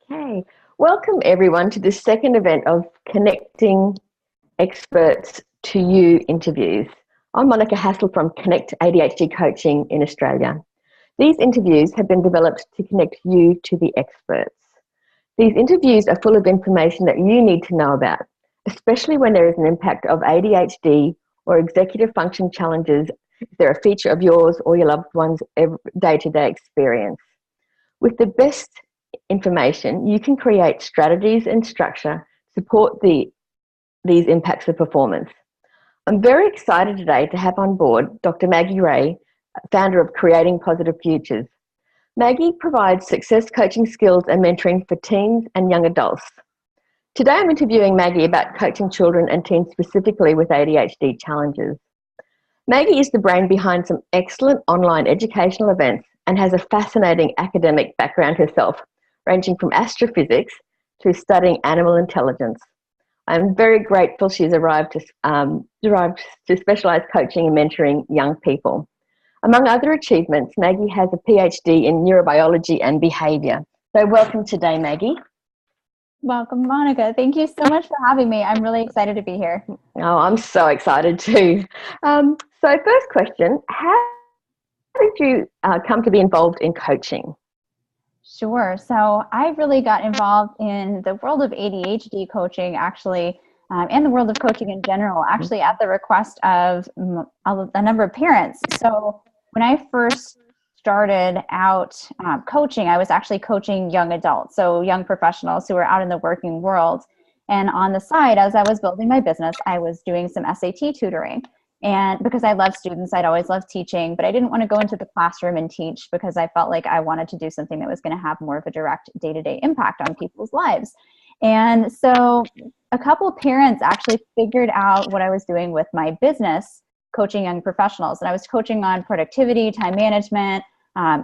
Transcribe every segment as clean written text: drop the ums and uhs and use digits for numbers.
Okay, welcome everyone to this second event of Connecting Experts to You interviews. I'm Monica Hassall from Connect ADHD Coaching in Australia. These interviews have been developed to connect you to the experts. These interviews are full of information that you need to know about, especially when there is an impact of ADHD or executive function challenges if they're a feature of yours or your loved one's day-to-day experience. With the best information, you can create strategies and structure to support these impacts of performance. I'm very excited today to have on board Dr. Maggie Wray, founder of Creating Positive Futures. Maggie provides success coaching skills and mentoring for teens and young adults. Today I'm interviewing Maggie about coaching children and teens specifically with ADHD challenges. Maggie is the brain behind some excellent online educational events and has a fascinating academic background herself, ranging from astrophysics to studying animal intelligence. I'm very grateful she's arrived to specialise coaching and mentoring young people. Among other achievements, Maggie has a PhD in neurobiology and behaviour. So welcome today, Maggie. Welcome, Monica. Thank you so much for having me. I'm really excited to be here. Oh, I'm so excited too. So first question, how did you come to be involved in coaching? Sure. So I really got involved in the world of ADHD coaching, actually, and the world of coaching in general, actually at the request of a number of parents. So when I first started out coaching, I was actually coaching young adults, so young professionals who were out in the working world. And on the side, as I was building my business, I was doing some SAT tutoring. And because I love students, I'd always loved teaching, but I didn't want to go into the classroom and teach because I felt like I wanted to do something that was going to have more of a direct day-to-day impact on people's lives. And so a couple of parents actually figured out what I was doing with my business, coaching young professionals. And I was coaching on productivity, time management,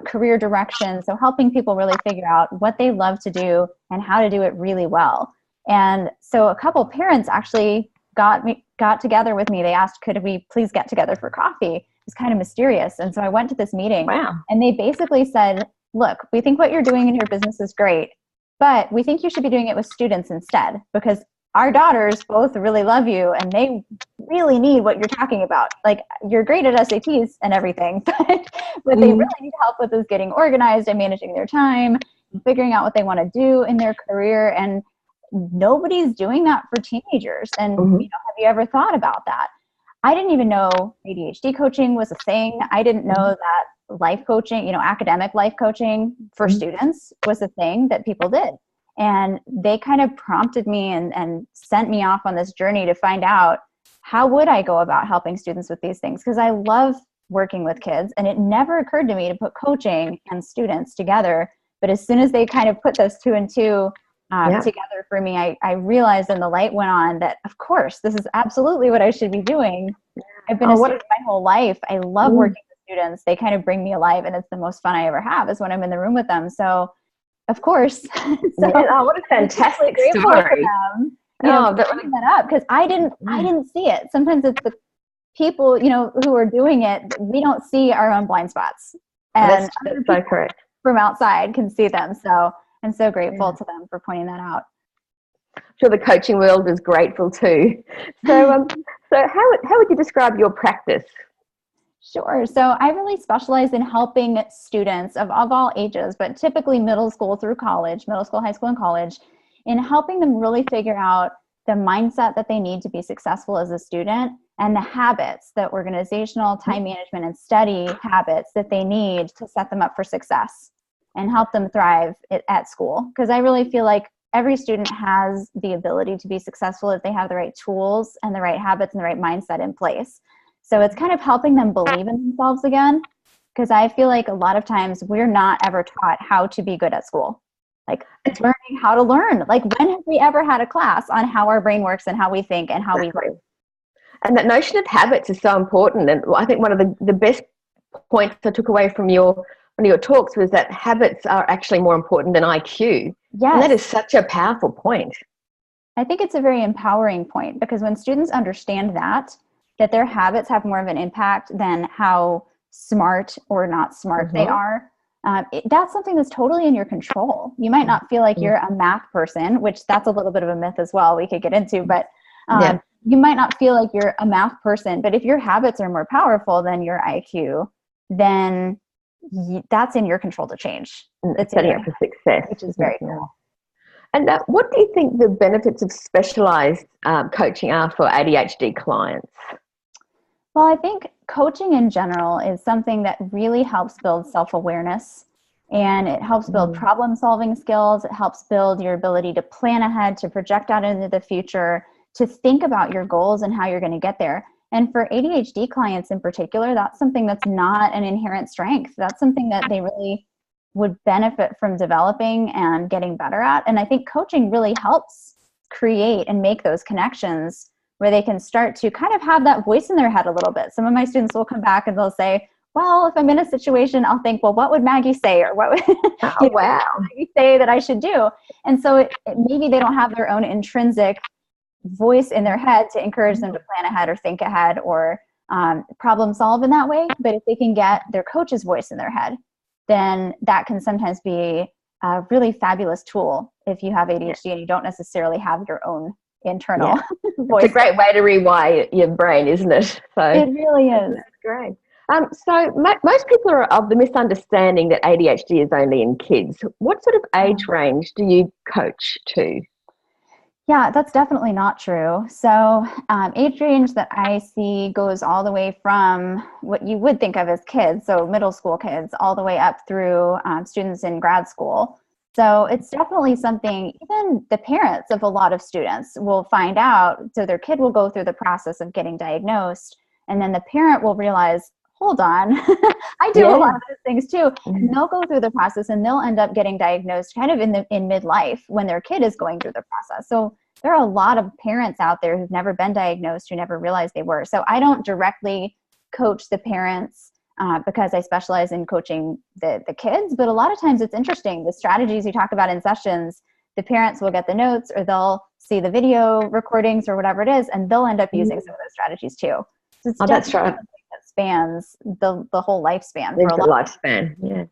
career direction. So helping people really figure out what they love to do and how to do it really well. And so a couple of parents actually got together with me. They asked, could we please get together for coffee? It was kind of mysterious. And so I went to this meeting. Wow. And they basically said, look, we think what you're doing in your business is great, but we think you should be doing it with students instead, because our daughters both really love you and they really need what you're talking about. Like, you're great at SATs and everything, but what they really need help with is getting organized and managing their time and figuring out what they want to do in their career. And nobody's doing that for teenagers. And have you ever thought about that? I didn't even know ADHD coaching was a thing. I didn't know that life coaching, academic life coaching for students was a thing that people did. And they kind of prompted me and sent me off on this journey to find out, how would I go about helping students with these things? Because I love working with kids, and it never occurred to me to put coaching and students together. But as soon as they kind of put those two and two together for me, I realized, and the light went on, that of course this is absolutely what I should be doing. I've been a student my whole life. I love working with students. They kind of bring me alive, and it's the most fun I ever have is when I'm in the room with them. So of course. What a fantastic story. Bringing that up, because I didn't see it. Sometimes it's the people, who are doing it, we don't see our own blind spots. And that's so correct. From outside can see them. So I'm so grateful to them for pointing that out. I'm sure the coaching world is grateful too. So, how would you describe your practice? Sure. So I really specialize in helping students of all ages, but typically middle school, high school, and college, in helping them really figure out the mindset that they need to be successful as a student and the habits, the organizational, time management, and study habits that they need to set them up for success and help them thrive at school. Because I really feel like every student has the ability to be successful if they have the right tools and the right habits and the right mindset in place. So it's kind of helping them believe in themselves again, because I feel like a lot of times we're not ever taught how to be good at school. Like, it's learning how to learn. Like, when have we ever had a class on how our brain works and how we think and how we learn? And that notion of habits is so important. And I think one of the best points I took away from one of your talks was that habits are actually more important than IQ. Yes. And that is such a powerful point. I think it's a very empowering point, because when students understand that their habits have more of an impact than how smart or not smart they are, that's something that's totally in your control. You might not feel like you're a math person, which that's a little bit of a myth as well we could get into, but you might not feel like you're a math person, but if your habits are more powerful than your IQ, then that's in your control to change. It's setting up for success. Which is very cool. And what do you think the benefits of specialized coaching are for ADHD clients? Well, I think coaching in general is something that really helps build self-awareness, and it helps build problem-solving skills. It helps build your ability to plan ahead, to project out into the future, to think about your goals and how you're going to get there. And for ADHD clients in particular, that's something that's not an inherent strength. That's something that they really would benefit from developing and getting better at. And I think coaching really helps create and make those connections where they can start to kind of have that voice in their head a little bit. Some of my students will come back and they'll say, well, if I'm in a situation, I'll think, well, what would Maggie say? Or what would Maggie say that I should do? And so maybe they don't have their own intrinsic voice in their head to encourage them to plan ahead or think ahead or problem solve in that way. But if they can get their coach's voice in their head, then that can sometimes be a really fabulous tool if you have ADHD and you don't necessarily have your own internal voice. It's a great way to rewire your brain, isn't it? So it really is. That's great. So most people are of the misunderstanding that ADHD is only in kids. What sort of age range do you coach to? Yeah, that's definitely not true. So age range that I see goes all the way from what you would think of as kids, so middle school kids, all the way up through students in grad school. So it's definitely something even the parents of a lot of students will find out. So their kid will go through the process of getting diagnosed, and then the parent will realize, hold on, I do a lot of those things too. And they'll go through the process and they'll end up getting diagnosed kind of in midlife when their kid is going through the process. So there are a lot of parents out there who've never been diagnosed, who never realized they were. So I don't directly coach the parents because I specialize in coaching the kids. But a lot of times it's interesting. The strategies you talk about in sessions, the parents will get the notes or they'll see the video recordings or whatever it is, and they'll end up using some of those strategies too. So it's that's right. That spans the whole lifespan. For a lifespan, yeah.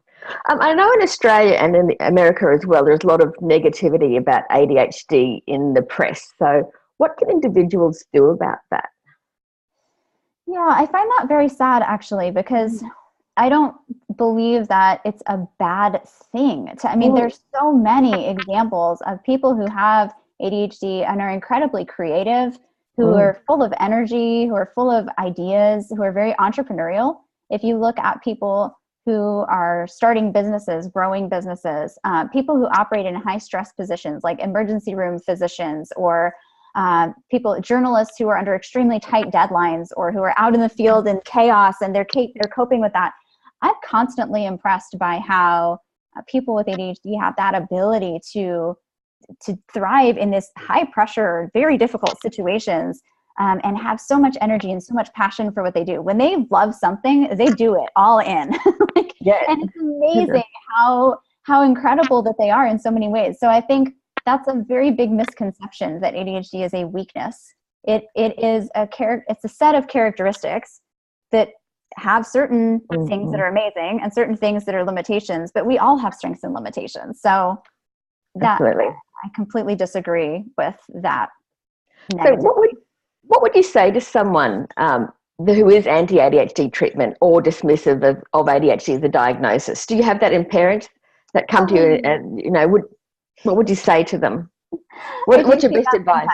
I know in Australia and in America as well, there's a lot of negativity about ADHD in the press. So what can individuals do about that? Yeah, I find that very sad actually, because I don't believe that it's a bad thing. There's so many examples of people who have ADHD and are incredibly creative, who are full of energy, who are full of ideas, who are very entrepreneurial. If you look at people who are starting businesses, growing businesses, people who operate in high stress positions like emergency room physicians or journalists who are under extremely tight deadlines or who are out in the field in chaos and they're coping with that. I'm constantly impressed by how people with ADHD have that ability to thrive in this high pressure, very difficult situations. And have so much energy and so much passion for what they do. When they love something, they do it all in. And it's amazing how incredible that they are in so many ways. So I think that's a very big misconception that ADHD is a weakness. It is it's a set of characteristics that have certain things that are amazing and certain things that are limitations, but we all have strengths and limitations. So Absolutely. I completely disagree with that. So what would you say to someone who is anti-ADHD treatment or dismissive of ADHD as a diagnosis? Do you have that in parents that come to you and, what would you say to them? What's your best advice?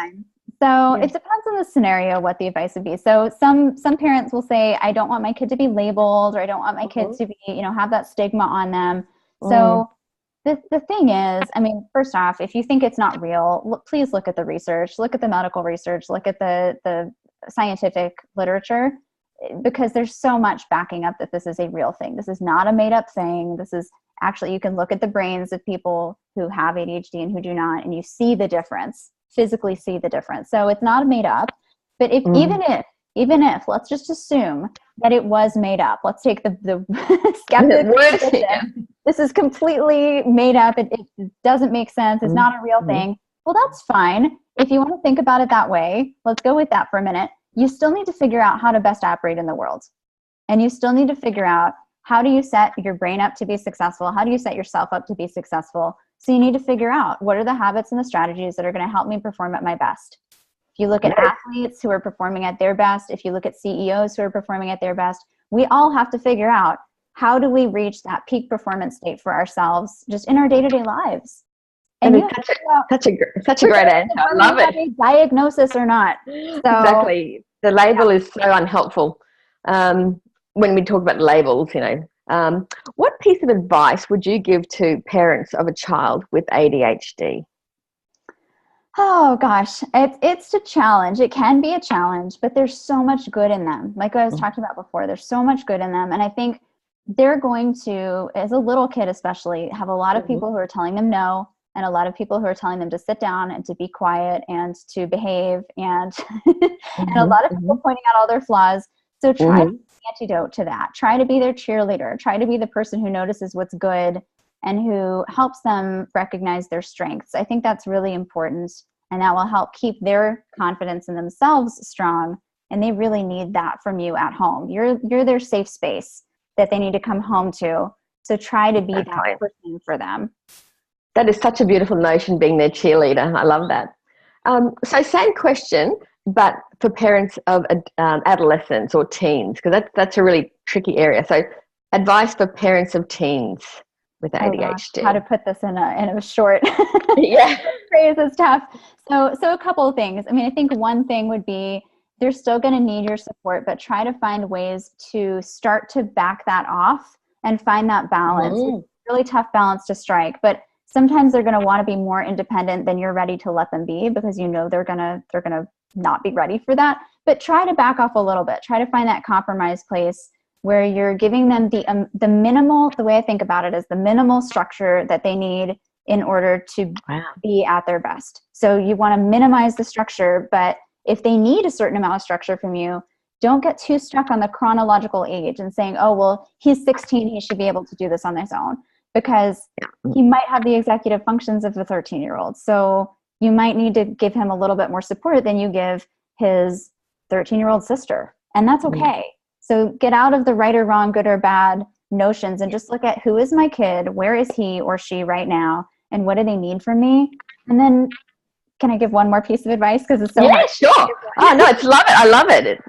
So it depends on the scenario what the advice would be. So some parents will say, I don't want my kid to be labeled, or I don't want my kid to be, have that stigma on them. So the thing is, first off, if you think it's not real, please look at the research, look at the medical research, look at the scientific literature, because there's so much backing up that this is a real thing. This is not a made up thing. This is actually, you can look at the brains of people who have ADHD and who do not, and you see the difference, physically see the difference. So it's not made up, but even if, let's just assume that it was made up. Let's take the skeptic position. This is completely made up. It doesn't make sense. It's not a real thing. Well, that's fine. If you want to think about it that way, let's go with that for a minute. You still need to figure out how to best operate in the world. And you still need to figure out how do you set your brain up to be successful? How do you set yourself up to be successful? So you need to figure out, what are the habits and the strategies that are going to help me perform at my best? If you look at athletes who are performing at their best, if you look at CEOs who are performing at their best, we all have to figure out, how do we reach that peak performance state for ourselves just in our day-to-day lives? And it's such a great answer. I love it. A diagnosis or not. So, exactly. The label is so unhelpful. When we talk about labels, what piece of advice would you give to parents of a child with ADHD? Oh gosh, it's a challenge. It can be a challenge, but there's so much good in them. Like I was talking about before, there's so much good in them. And I think they're going to, as a little kid especially, have a lot of people who are telling them no, and a lot of people who are telling them to sit down and to be quiet and to behave, and and a lot of people pointing out all their flaws. So try to be the antidote to that. Try to be their cheerleader. Try to be the person who notices what's good and who helps them recognize their strengths. I think that's really important, and that will help keep their confidence in themselves strong. And they really need that from you at home. You're their safe space that they need to come home to. So try to be that person for them. That is such a beautiful notion, being their cheerleader. I love that. So same question, but for parents of adolescents or teens, because that's a really tricky area. So advice for parents of teens with ADHD. How to put this in a short phrase is tough. So a couple of things. I mean, I think one thing would be, they're still going to need your support, but try to find ways to start to back that off and find that balance. It's a really tough balance to strike, but sometimes they're going to want to be more independent than you're ready to let them be, because they're going to not be ready for that. But try to back off a little bit. Try to find that compromise place where you're giving them the minimal, the way I think about it is the minimal structure that they need in order to be at their best. So you want to minimize the structure, but if they need a certain amount of structure from you, don't get too stuck on the chronological age and saying, oh, well, he's 16, he should be able to do this on his own, because he might have the executive functions of a 13-year-old. So you might need to give him a little bit more support than you give his 13-year-old sister. And that's okay. So get out of the right or wrong, good or bad notions, and just look at, who is my kid? Where is he or she right now? And what do they need from me? And then, can I give one more piece of advice? Because it's so hard. Sure. Oh, no, I love it.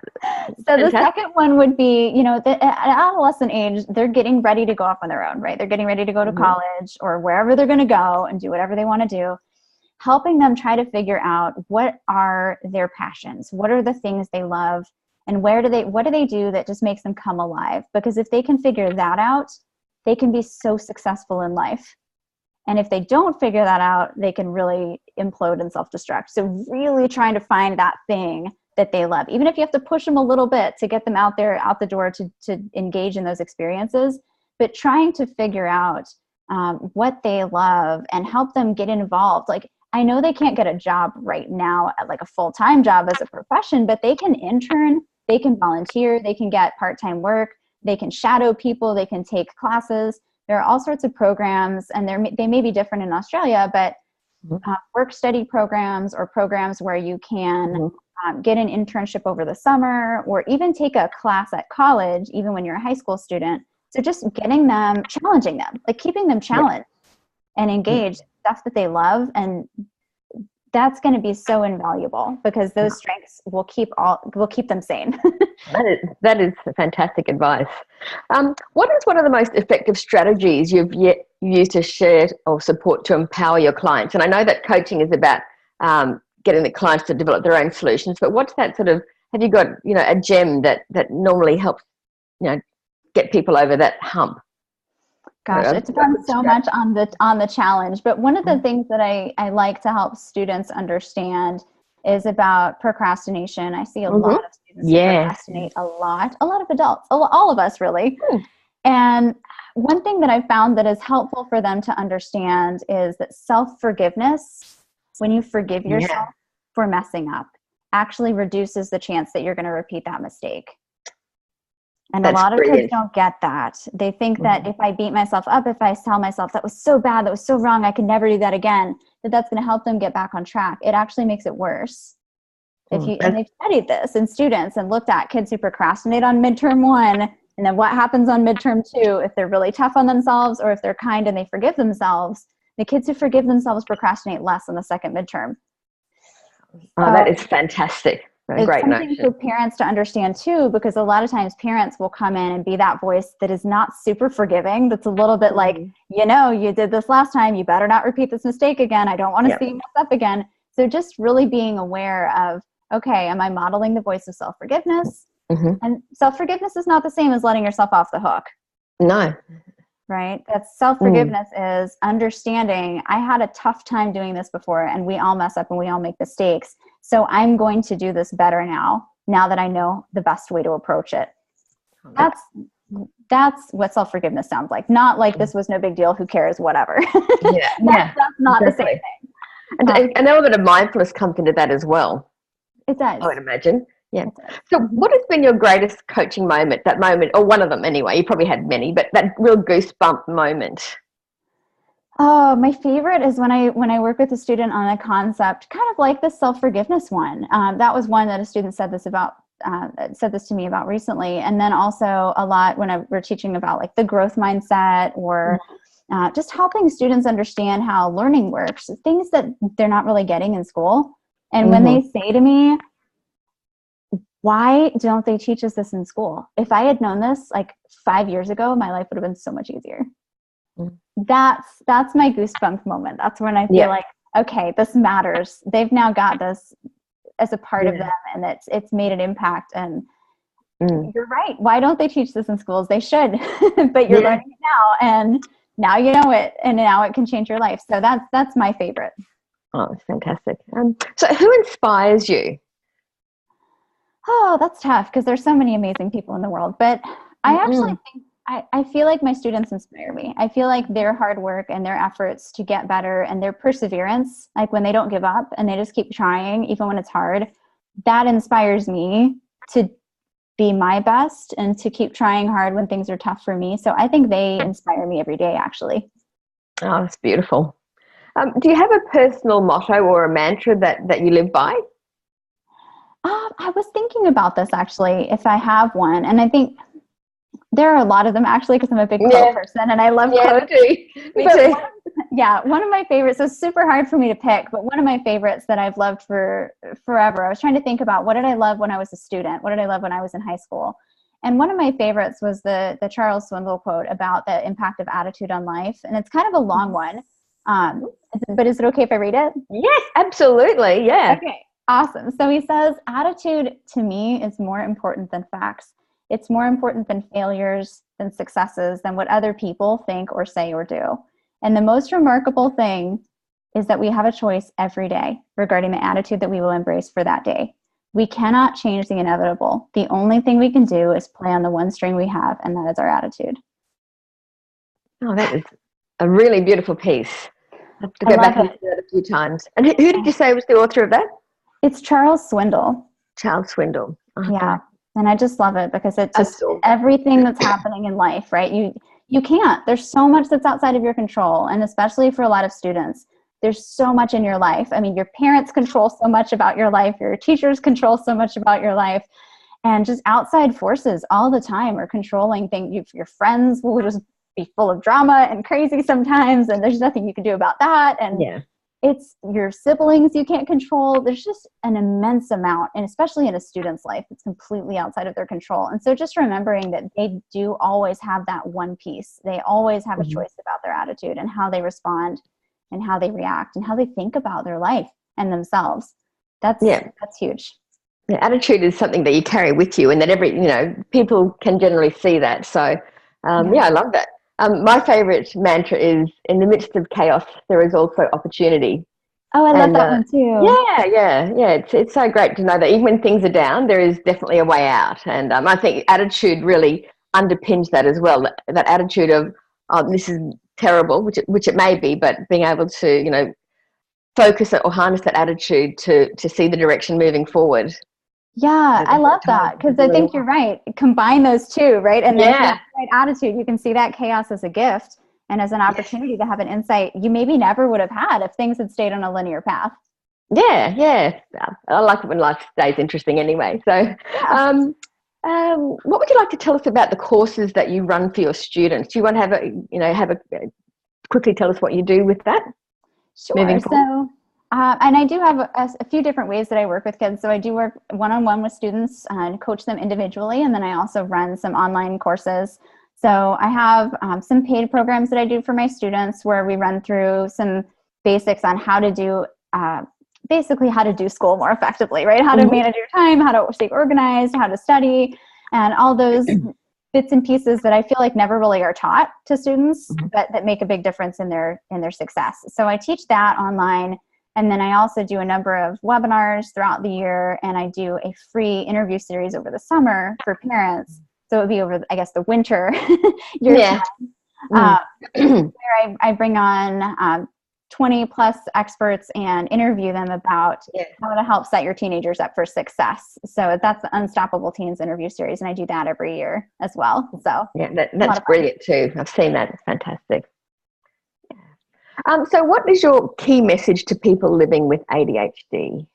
So the second one would be, at adolescent age, they're getting ready to go off on their own, right? They're getting ready to go to college or wherever they're going to go and do whatever they want to do. Helping them try to figure out, what are their passions? What are the things they love? And what do they do that just makes them come alive? Because if they can figure that out, they can be so successful in life. And if they don't figure that out, they can really implode and self-destruct. So really trying to find that thing that they love, even if you have to push them a little bit to get them out the door to engage in those experiences, but trying to figure out what they love and help them get involved. Like, I know they can't get a job right now at like a full-time job as a profession, but they can intern, they can volunteer, they can get part-time work, they can shadow people, they can take classes. There are all sorts of programs, and they may be different in Australia, but work study programs, or programs where you can get an internship over the summer, or even take a class at college, even when you're a high school student. So just getting them, challenging them, like keeping them challenged and engaged, stuff that they love. And that's going to be so invaluable, because those strengths will keep them sane. That is fantastic advice. What is one of the most effective strategies you've used to share or support to empower your clients? And I know that coaching is about getting the clients to develop their own solutions, but what's that sort of, have you got, a gem that normally helps, get people over that hump? Gosh, it depends so much on the challenge. But one of the things that I like to help students understand is about procrastination. I see a lot of students who procrastinate a lot of adults, all of us really. And one thing that I found that is helpful for them to understand is that self-forgiveness, when you forgive yourself for messing up, actually reduces the chance that you're going to repeat that mistake. And a lot of kids don't get that. They think that if I beat myself up, if I tell myself that was so bad, that was so wrong, I can never do that again, that's going to help them get back on track. It actually makes it worse. And they've studied this in students and looked at kids who procrastinate on midterm 1 And then what happens on midterm 2, if they're really tough on themselves or if they're kind and they forgive themselves, the kids who forgive themselves procrastinate less on the second midterm. Oh, that is fantastic. It's Great something notion. for parents to understand too, because a lot of times parents will come in and be that voice that is not super forgiving. That's a little bit like, you did this last time. You better not repeat this mistake again. I don't want to see you mess up again. So just really being aware of, okay, am I modeling the voice of self-forgiveness? And self-forgiveness is not the same as letting yourself off the hook. No. Right? That's self-forgiveness is understanding I had a tough time doing this before, and we all mess up and we all make mistakes. So I'm going to do this better now that I know the best way to approach it. That's what self-forgiveness sounds like. Not like this was no big deal, who cares, whatever. That's not the same thing. And an element of mindfulness comes into that as well. It does. I would imagine. Yeah. So what has been your greatest coaching moment, that moment, or one of them anyway? You probably had many, but that real goosebump moment. Oh, my favorite is when I work with a student on a concept, kind of like the self-forgiveness one. That was one that a student said this to me about recently. And then also a lot when we're teaching about like the growth mindset or just helping students understand how learning works, things that they're not really getting in school. And when they say to me, why don't they teach us this in school? If I had known this like 5 years ago, my life would have been so much easier. That's my goosebump moment. That's when I feel like, okay, this matters. They've now got this as a part of them, and it's made an impact. And you're right. Why don't they teach this in schools? They should, but you're learning it now, and now you know it, and now it can change your life. So that's my favorite. Oh, it's fantastic. So who inspires you? Oh, that's tough because there's so many amazing people in the world. But I actually think I feel like my students inspire me. I feel like their hard work and their efforts to get better and their perseverance, like when they don't give up and they just keep trying, even when it's hard, that inspires me to be my best and to keep trying hard when things are tough for me. So I think they inspire me every day, actually. Oh, that's beautiful. Do you have a personal motto or a mantra that you live by? I was thinking about this actually, if I have one. And I think there are a lot of them actually, because I'm a big quote person and I love quotes. Me too. One of my favorites, it's super hard for me to pick, but one of my favorites that I've loved for forever, I was trying to think about what did I love when I was a student? What did I love when I was in high school? And one of my favorites was the Charles Swindoll quote about the impact of attitude on life. And it's kind of a long one, but is it okay if I read it? Yes, absolutely. Yeah. Okay, awesome. So he says, attitude to me is more important than facts. It's more important than failures, than successes, than what other people think or say or do. And the most remarkable thing is that we have a choice every day regarding the attitude that we will embrace for that day. We cannot change the inevitable. The only thing we can do is play on the one string we have, and that is our attitude. Oh, that is a really beautiful piece. I have to go back and listen to that a few times. And who did you say was the author of that? It's Charles Swindoll. Charles Swindoll. Okay. Yeah. And I just love it because it's just everything that's happening in life, right? You can't. There's so much that's outside of your control. And especially for a lot of students, there's so much in your life. I mean, your parents control so much about your life. Your teachers control so much about your life. And just outside forces all the time are controlling things. Your friends will just be full of drama and crazy sometimes. And there's nothing you can do about that. And it's your siblings you can't control. There's just an immense amount, and especially in a student's life, it's completely outside of their control. And so just remembering that they do always have that one piece. They always have a choice about their attitude and how they respond and how they react and how they think about their life and themselves. That's huge. Yeah, attitude is something that you carry with you, and that people can generally see that. So, I love that. My favorite mantra is, in the midst of chaos, there is also opportunity. Oh, I love that one too. Yeah. It's so great to know that even when things are down, there is definitely a way out. And I think attitude really underpins that as well. That attitude of, this is terrible, which it may be, but being able to, focus it or harness that attitude to see the direction moving forward. Yeah, I love that because I think you're right. Combine those two, right? And then that right attitude, you can see that chaos as a gift and as an opportunity to have an insight you maybe never would have had if things had stayed on a linear path. Yeah. I like it when life stays interesting anyway. So What would you like to tell us about the courses that you run for your students? Do you want to quickly tell us what you do with that? Sure. So, and I do have a few different ways that I work with kids. So I do work one-on-one with students and coach them individually. And then I also run some online courses. So I have some paid programs that I do for my students where we run through some basics on how to do, basically how to do school more effectively, right? How to manage your time, how to stay organized, how to study, and all those bits and pieces that I feel like never really are taught to students, but that make a big difference in their success. So I teach that online, and then I also do a number of webinars throughout the year, and I do a free interview series over the summer for parents. So it would be over, I guess, the winter year time, where I bring on 20 plus experts and interview them about how to help set your teenagers up for success. So that's the Unstoppable Teens interview series, and I do that every year as well. So that's brilliant too. I've seen that. It's fantastic. So what is your key message to people living with ADHD?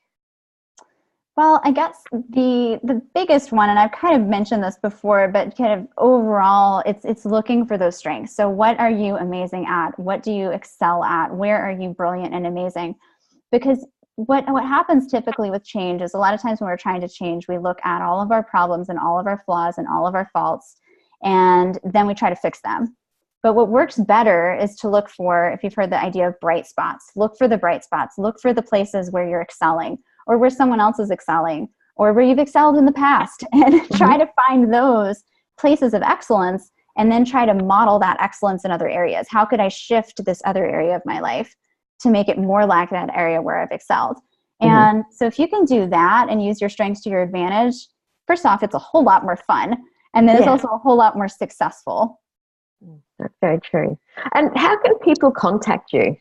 Well, I guess the biggest one, and I've kind of mentioned this before, but kind of overall, it's looking for those strengths. So what are you amazing at? What do you excel at? Where are you brilliant and amazing? Because what happens typically with change is a lot of times when we're trying to change, we look at all of our problems and all of our flaws and all of our faults, and then we try to fix them. But what works better is to look for, if you've heard the idea of bright spots, look for the bright spots, look for the places where you're excelling, or where someone else is excelling, or where you've excelled in the past, and try to find those places of excellence and then try to model that excellence in other areas. How could I shift this other area of my life to make it more like that area where I've excelled? And so if you can do that and use your strengths to your advantage, first off, it's a whole lot more fun. And then it's also a whole lot more successful. That's very true. And how can people contact you?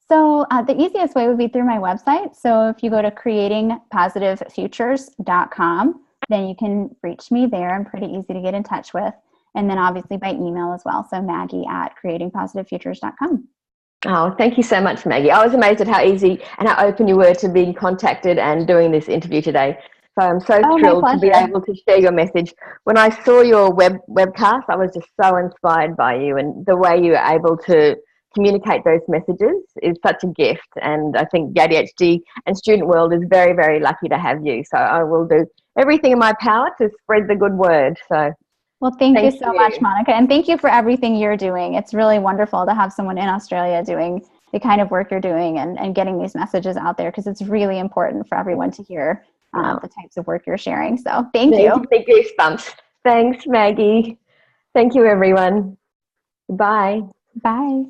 So the easiest way would be through my website. So if you go to creatingpositivefutures.com, then you can reach me there. I'm pretty easy to get in touch with. And then obviously by email as well. So Maggie@creatingpositivefutures.com. Oh, thank you so much, Maggie. I was amazed at how easy and how open you were to being contacted and doing this interview today. So I'm so thrilled to be able to share your message. When I saw your webcast, I was just so inspired by you, and the way you were able to communicate those messages is such a gift. And I think the ADHD and student world is very, very lucky to have you. So I will do everything in my power to spread the good word. So well, thank you so much, Monica. And thank you for everything you're doing. It's really wonderful to have someone in Australia doing the kind of work you're doing and getting these messages out there, because it's really important for everyone to hear the types of work you're sharing. So thank you. Big goosebumps. Thanks, Maggie. Thank you, everyone. Bye. Bye.